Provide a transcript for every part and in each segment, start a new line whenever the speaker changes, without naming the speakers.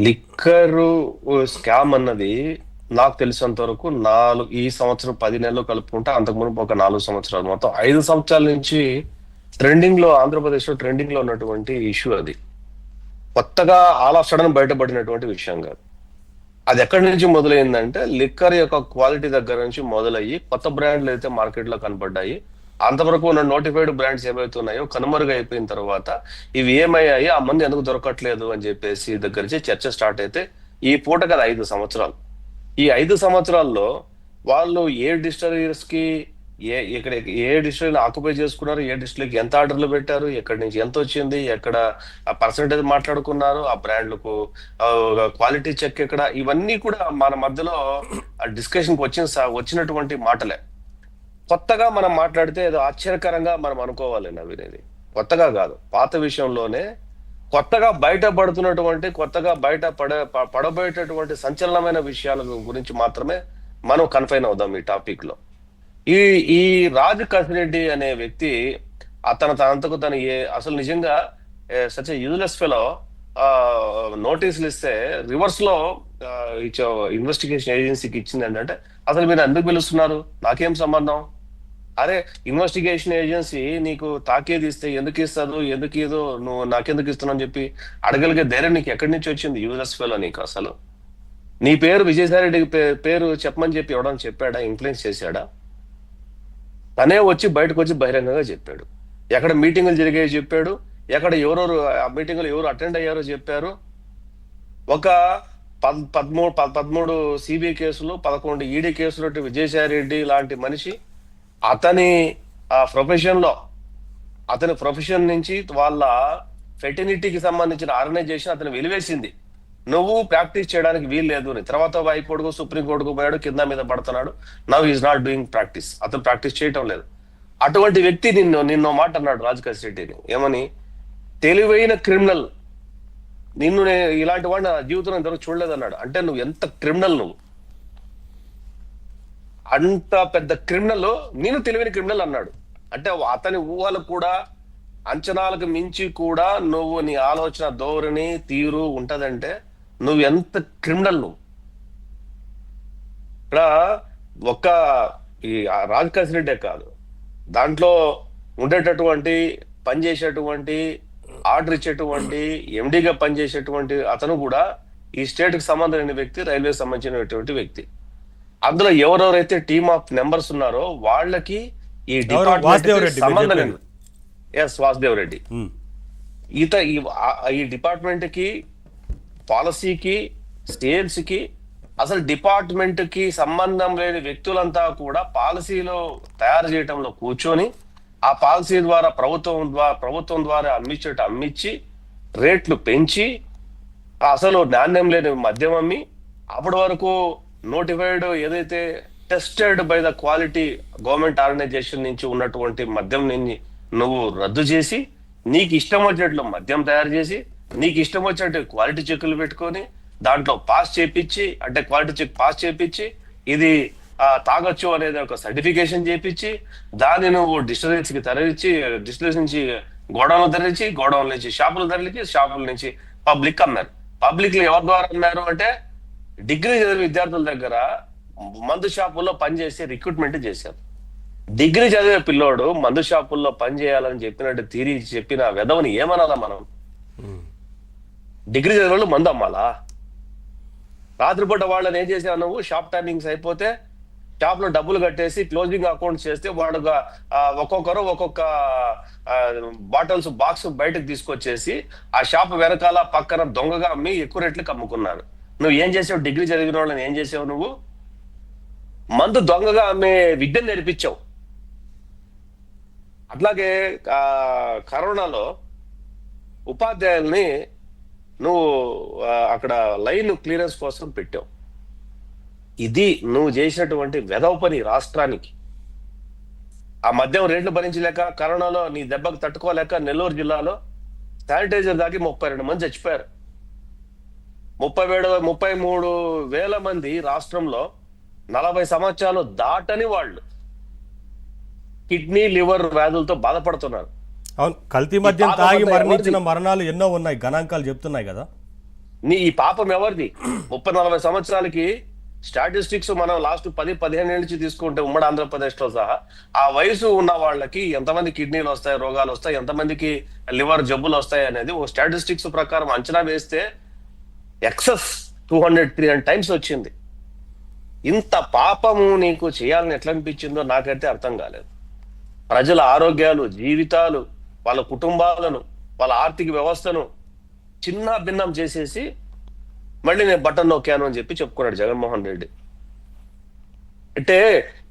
Liquor scam అన్నది నాకు తెలిసినంత వరకు ఈ సంవత్సరం 10 నెలలు కలుపుకుంటే అంతకుముందు ఒక 4 సంవత్సరాలు, మొత్తం 5 సంవత్సరాల నుంచి ఆంధ్రప్రదేశ్ లో ట్రెండింగ్ లో ఉన్నటువంటి ఇష్యూ అది. కొత్తగా ఆల్ ఆఫ్ సడన్ బయటపడినటువంటి విషయం కాదు. అది ఎక్కడి నుంచి మొదలైందంటే లిక్కర్ యొక్క క్వాలిటీ దగ్గర నుంచి మొదలయ్యి కొత్త బ్రాండ్లు అయితే మార్కెట్ లో కనపడ్డాయి. అంతవరకు ఉన్న నోటిఫైడ్ బ్రాండ్స్ ఏవైతే ఉన్నాయో కనుమరుగైపోయిన తర్వాత ఇవి ఏమయ్యాయి, ఆ మంది ఎందుకు దొరకట్లేదు అని చెప్పేసి దగ్గర నుంచి చర్చ స్టార్ట్ అయితే ఈ పూట కదా 5 సంవత్సరాలు. ఈ 5 సంవత్సరాల్లో వాళ్ళు ఏ డిస్టరీస్ కి ఇక్కడ ఏ డిస్టరీని ఆక్యుపై చేసుకున్నారు, ఏ డిస్టరీకి ఎంత ఆర్డర్లు పెట్టారు, ఎక్కడి నుంచి ఎంత వచ్చింది, ఎక్కడ పర్సంటేజ్ మాట్లాడుకున్నారు, ఆ బ్రాండ్లకు క్వాలిటీ చెక్ ఎక్కడ, ఇవన్నీ కూడా మన మధ్యలో డిస్కషన్కి వచ్చినటువంటి మాటలే. కొత్తగా మనం మాట్లాడితే ఏదో ఆశ్చర్యకరంగా మనం అనుకోవాలి నవీన్. ఇది కొత్తగా కాదు, పాత విషయంలోనే కొత్తగా కొత్తగా పడబోయేటటువంటి సంచలనమైన విషయాల గురించి మాత్రమే మనం కన్ఫైన్ అవుదాం ఈ టాపిక్ లో. ఈ ఈ రాజు కసిరెడ్డి అనే వ్యక్తి తనంతకు తను అసలు నిజంగా సచ్ యూజ్లెస్ ఫెలో. నోటీసులు ఇస్తే రివర్స్ లో ఇన్వెస్టిగేషన్ ఏజెన్సీకి ఇచ్చింది ఏంటంటే, అసలు మీరు ఎందుకు పిలుస్తున్నారు, నాకేం సంబంధం, అరే ఇన్వెస్టిగేషన్ ఏజెన్సీ నీకు తాకేది ఇస్తే ఎందుకు ఇస్తారు, ఎందుకు ఏదో నువ్వు నాకెందుకు ఇస్తున్నావు అని చెప్పి అడగలిగే ధైర్యం నీకు ఎక్కడి నుంచి వచ్చింది యూజర్స్ ఫెలో నీకు? అసలు నీ పేరు విజయసాయి రెడ్డి పేరు చెప్పమని చెప్పి ఎవడని చెప్పాడా, ఇన్ఫ్లుయెన్స్ చేశాడా? తనే వచ్చి బయటకు వచ్చి బహిరంగంగా చెప్పాడు. ఎక్కడ మీటింగులు జరిగాయో చెప్పాడు, ఎక్కడ ఎవరెవరు ఆ మీటింగులు ఎవరు అటెండ్ అయ్యారో చెప్పారు. ఒక 13 సిబిఐ కేసులు, 11 ఈడీ కేసులు విజయసాయి రెడ్డి లాంటి మనిషి అతని ప్రొఫెషన్ నుంచి వాళ్ళ ఫెర్టినిటీకి సంబంధించిన ఆర్గనైజేషన్ అతను వెలివేసింది. నువ్వు ప్రాక్టీస్ చేయడానికి వీలు లేదు అని. తర్వాత హైకోర్టుకు సుప్రీంకోర్టుకు పోయాడు, కింద మీద పడుతున్నాడు. Now is not doing practice, అతను ప్రాక్టీస్ చేయటం లేదు. అటువంటి వ్యక్తి నిన్నో మాట అన్నాడు రాజు కసిరెడ్డిని, ఏమని, తెలివైన క్రిమినల్, నేను ఇలాంటి వాడిని నా జీవితంలో ఇంతవరకు చూడలేదన్నాడు. అంటే నువ్వు ఎంత క్రిమినల్, నువ్వు అంత పెద్ద క్రిమినల్, నేను తెలివైన క్రిమినల్ అన్నాడు. అంటే అతని ఊహలు కూడా, అంచనాలకు మించి కూడా నువ్వు నీ ఆలోచన ధోరణి తీరు ఉంటదంటే నువ్వు ఎంత క్రిమినల్ నువ్వు. ఇక్కడ ఒక్క ఈ రాజ్ కసిరెడ్డే కాదు, దాంట్లో ఉండేటటువంటి పనిచేసేటువంటి ఆర్డర్ ఇచ్చేటువంటి ఎండిగా పనిచేసేటువంటి అతను కూడా ఈ స్టేట్ కి సంబంధం లేని వ్యక్తి, రైల్వే సంబంధించినటువంటి వ్యక్తి. అందులో ఎవరెవరైతే టీమ్ ఆఫ్ మెంబర్స్ ఉన్నారో వాళ్ళకి ఈ డిపార్ట్మెంట్ సంబంధం లేదు. ఎస్, వాసుదేవ్ రెడ్డి. ఈ డిపార్ట్మెంట్ కి, పాలసీకి, సేల్స్ కి, అసలు డిపార్ట్మెంట్ కి సంబంధం లేని వ్యక్తులంతా కూడా పాలసీలో తయారు చేయడంలో కూర్చొని ఆ పాలసీ ద్వారా ప్రభుత్వం ద్వారా అమ్మించి రేట్లు పెంచి అసలు నాణ్యం లేని మద్యం అమ్మి, అప్పటి వరకు నోటిఫైడ్ ఏదైతే tested by the quality government organisation నుంచి ఉన్నటువంటి మద్యం నువ్వు రద్దు చేసి నీకు ఇష్టం వచ్చినట్లు మద్యం తయారు చేసి నీకు ఇష్టం వచ్చినట్టు క్వాలిటీ చెక్కులు పెట్టుకొని దాంట్లో పాస్ చేపించి, అంటే క్వాలిటీ చెక్ పాస్ చేపించి ఇది తాగొచ్చు అనేది ఒక సర్టిఫికేషన్ చేపించి దాన్ని నువ్వు డిస్టిలరీస్ కి తరలించి, డిస్టిలరీస్ నుంచి గోడౌన్లు తరలించి, గోడౌన్ నుంచి షాపులు తరలించి, షాపుల నుంచి పబ్లిక్ అమ్మారు. పబ్లిక్ లో ఎవరి ద్వారా అమ్మారు అంటే డిగ్రీ చదివే విద్యార్థుల దగ్గర మందు షాపుల్లో పనిచేసి రిక్రూట్మెంట్ చేశారు. డిగ్రీ చదివే పిల్లోడు మందు షాపుల్లో పని చేయాలని చెప్పిన వెధవని ఏమనాలా మనం? డిగ్రీ చదివే వాళ్ళు మందు అమ్మాలా? రాత్రిపూట వాళ్ళని ఏం చేసావు నువ్వు? షాప్ టైమింగ్స్ అయిపోతే షాప్ లో డబ్బులు కట్టేసి క్లోజింగ్ అకౌంట్ చేస్తే వాడుగా ఒక్కొక్కరు ఒక్కొక్క బాటిల్స్ బాక్స్ బయటకు తీసుకొచ్చేసి ఆ షాప్ వెనకాల పక్కన దొంగగా అమ్మి ఎక్కువ రేట్లకు అమ్ముకున్నారు. నువ్వు ఏం చేసావు? డిగ్రీ చదివిన వాళ్ళని ఏం చేసావు? నువ్వు మందు దొంగగా అమ్మే విద్యను నేర్పించావు. అట్లాగే కరోనాలో ఉపాధ్యాయుల్ని నువ్వు అక్కడ లైన్ క్లియరెన్స్ కోసం పెట్టావు. ఇది నువ్వు చేసినటువంటి వెధవ పని రాష్ట్రానికి. ఆ మద్యం రేట్లు భరించలేక, కరోనాలో నీ దెబ్బకు తట్టుకోలేక నెల్లూరు జిల్లాలో శానిటైజర్ దాకి 32 మంది చచ్చిపోయారు. 33,000 మంది రాష్ట్రంలో 40 సంవత్సరాలు దాటని వాళ్ళు కిడ్నీ, లివర్ వ్యాధులతో బాధపడుతున్నారు.
అవును, కల్తీ మద్యం తాగి మరణించిన మరణాలు ఎన్నో ఉన్నాయి, గణాంకాలు చెప్తున్నాయి కదా.
ఈ పాపం ఎవరిది? 30-40 సంవత్సరాలకి స్టాటిస్టిక్స్ మనం లాస్ట్ 10-15 ఏళ్ళ నుంచి తీసుకుంటే ఉమ్మడి ఆంధ్రప్రదేశ్ లో సహా ఆ వయసు ఉన్న వాళ్ళకి ఎంతమంది కిడ్నీలు వస్తాయి, రోగాలు వస్తాయి, ఎంతమందికి లివర్ జబ్బులు వస్తాయి అనేది ఓ స్టాటిస్టిక్స్ ప్రకారం అంచనా వేస్తే ఎక్సెస్ 200-300 టైమ్స్ వచ్చింది. ఇంత పాపము నీకు చేయాలని ఎట్లా అనిపించిందో నాకైతే అర్థం కాలేదు. ప్రజల ఆరోగ్యాలు, జీవితాలు, వాళ్ళ కుటుంబాలను, వాళ్ళ ఆర్థిక వ్యవస్థను చిన్న భిన్నం చేసేసి మళ్ళీ నేను బటన్ నొక్కాను అని చెప్పి చెప్పుకున్నాడు జగన్మోహన్ రెడ్డి. అంటే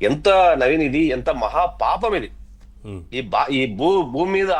ఎంత నవీన్, ఇది ఎంత మహా పాపం ఇది. ఈ భూమి మీద